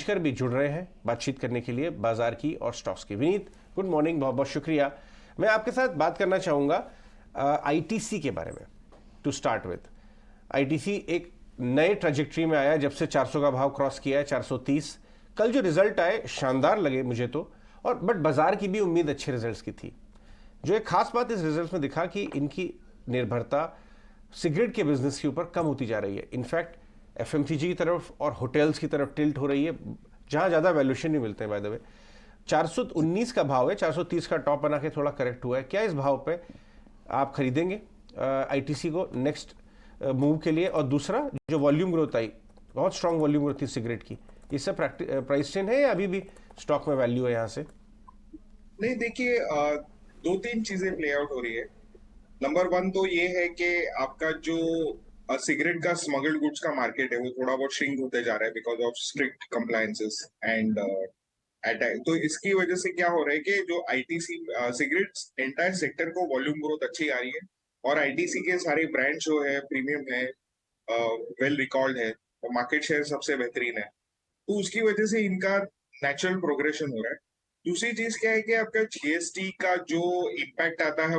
समझकर भी जुड़ रहे हैं बातचीत करने के लिए बाजार की और स्टॉक्स की। विनीत, गुड मॉर्निंग, बहुत बहुत शुक्रिया। मैं आपके साथ बात करना चाहूँगा आईटीसी के बारे में। टू स्टार्ट विथ, आईटीसी एक नए ट्रेजेक्ट्री में आया जब से 400 का भाव क्रॉस किया है, 430। कल जो रिजल्ट आए शानदार लगे मुझे तो, और बट बाजार की भी उम्मीद अच्छे रिजल्ट्स की थी। जो एक खास बात इस रिजल्ट्स में दिखा कि इनकी निर्भरता सिगरेट के बिजनेस के ऊपर कम होती जा रही है। इनफैक्ट एफएमसीजी की तरफ और होटल्स की तरफ टिल्ट हो रही है, जहां ज़्यादा वैल्यूएशन नहीं मिलते हैं। बाय द वे 419 का भाव है, 430 का टॉप बना के थोड़ा करेक्ट हुआ है। क्या इस भाव पे आप खरीदेंगे आईटीसी को नेक्स्ट मूव के लिए? और दूसरा, जो वॉल्यूम ग्रोथ आई, बहुत स्ट्रांग वॉल्यूम ग्रोथ थी सिगरेट की, इससे प्राइस ट्रेंड है या अभी भी स्टॉक में वैल्यू है यहाँ से? नहीं, देखिए, दो तीन चीजें प्ले आउट हो रही है। नंबर वन तो ये है कि आपका जो सिगरेट का स्मगल्ड गुड्स का मार्केट है वो थोड़ा बहुत श्रिंक होते जा रहा है because of strict compliances and attack. तो इसकी वजह से क्या हो रहा है कि जो आईटीसी सिगरेट एंटायर सेक्टर को वॉल्यूम ग्रोथ अच्छी आ रही है, और आईटीसी के सारे ब्रांड जो है प्रीमियम है, वेल रिकॉर्ड है, और मार्केट शेयर सबसे बेहतरीन है। तो उसकी वजह से इनका नेचुरल प्रोग्रेशन हो रहा है। दूसरी चीज क्या है कि आपका जीएसटी का जो इम्पैक्ट आता है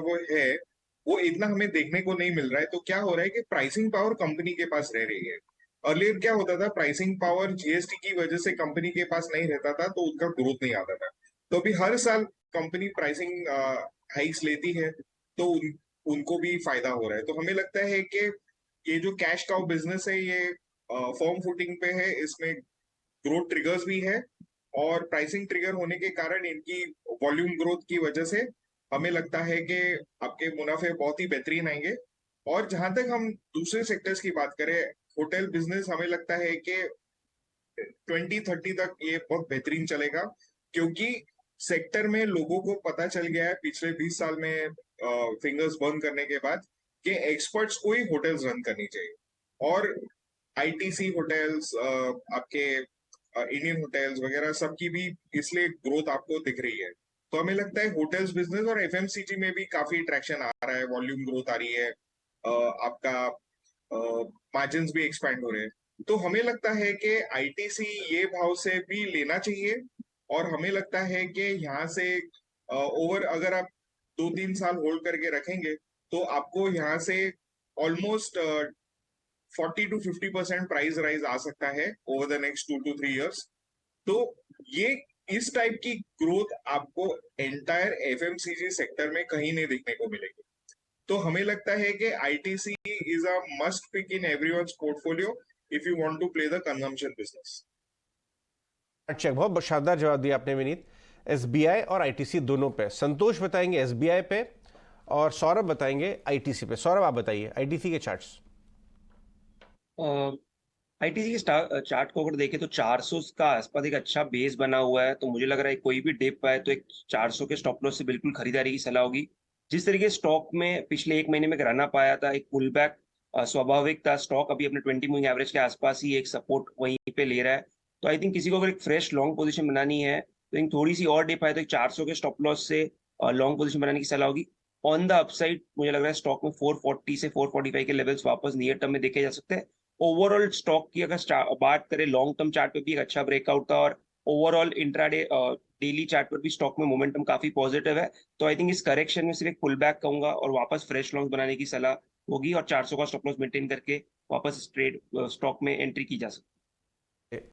वो इतना हमें देखने को नहीं मिल रहा है। तो क्या हो रहा है कि प्राइसिंग पावर कंपनी के पास रह रही है। अर्लियर क्या होता था, प्राइसिंग पावर जीएसटी की वजह से कंपनी के पास नहीं रहता था तो उनका ग्रोथ नहीं आता था। तो अभी हर साल कंपनी प्राइसिंग हाइक्स लेती है, तो उनको भी फायदा हो रहा है। तो हमें लगता है कि ये जो कैश काउ बिजनेस है ये फर्म फुटिंग पे है। इसमें ग्रोथ ट्रिगर्स भी है, और प्राइसिंग ट्रिगर होने के कारण इनकी वॉल्यूम ग्रोथ की वजह से हमें लगता है कि आपके मुनाफे बहुत ही बेहतरीन आएंगे। और जहां तक हम दूसरे सेक्टर्स की बात करें, होटल बिजनेस हमें लगता है कि 2030 तक ये बहुत बेहतरीन चलेगा, क्योंकि सेक्टर में लोगों को पता चल गया है पिछले 20 साल में फिंगर्स बर्न करने के बाद कि एक्सपर्ट्स को ही होटल्स रन करनी चाहिए। और आईटीसी होटल्स, आपके इंडियन होटल्स वगैरह सबकी भी इसलिए ग्रोथ आपको दिख रही है। तो हमें लगता है होटल्स बिजनेस और एफएमसीजी में भी काफी ट्रैक्शन आ रहा है, वॉल्यूम ग्रोथ आ रही है, आपका मार्जिन्स भी एक्सपैंड हो रहे हैं। तो हमें लगता है कि आईटीसी ये भाव से भी लेना चाहिए। और हमें लगता है कि यहाँ से ओवर अगर आप 2-3 साल होल्ड करके रखेंगे तो आपको यहाँ से ऑलमोस्ट 40 to 50% प्राइस राइज आ सकता है over the next 2 to 3 years। तो ये इस टाइप की ग्रोथ आपको एंटायर एफएमसीजी सेक्टर में कहीं नहीं देखने को मिलेगी। तो हमें लगता है कि ITC is a must pick in everyone's portfolio if you want to play the consumption business. अच्छा, बहुत शानदार जवाब दिया आपने विनीत। एसबीआई और आईटीसी दोनों पे संतोष बताएंगे, एसबीआई पे, और सौरभ बताएंगे आईटीसी पे। सौरभ, आप बताइए आईटीसी के चार्ट्स। आईटीसी के चार्ट को अगर देखें तो 400 का आसपास एक अच्छा बेस बना हुआ है, तो मुझे लग रहा है कोई भी डिप आए तो एक 400 के स्टॉप लॉस से बिल्कुल खरीदारी की सलाह होगी। जिस तरीके स्टॉक में पिछले एक महीने में गिराना पाया था, एक पुल बैक स्वाभाविक था। स्टॉक अभी अपने 20 मूविंग एवरेज के आसपास ही एक सपोर्ट वहीं पे ले रहा है। तो आई थिंक किसी को अगर एक फ्रेश लॉन्ग पोजीशन बनानी है तो एक थोड़ी सी और डिप आए तो एक 400 के स्टॉप लॉस से लॉन्ग पोजीशन बनाने की सलाह होगी। ऑन द अपसाइड मुझे लग रहा है स्टॉक में 440 से 445 के लेवल्स वापस नियर टर्म में देखे जा सकते हैं। ओवरऑल स्टॉक की अगर बात करें लॉन्ग टर्म चार्ट पे भी एक अच्छा ब्रेकआउट था, और ओवरऑल इंट्राडे डेली चार्ट पर भी स्टॉक में मोमेंटम काफी पॉजिटिव है। तो आई थिंक इस करेक्शन में सिर्फ एक पुल बैक कहूंगा और वापस फ्रेश लॉन्ग बनाने की सलाह होगी, और 400 का स्टॉप लॉस मेंटेन करके वापस ट्रेड स्टॉक में एंट्री की जा सकती है।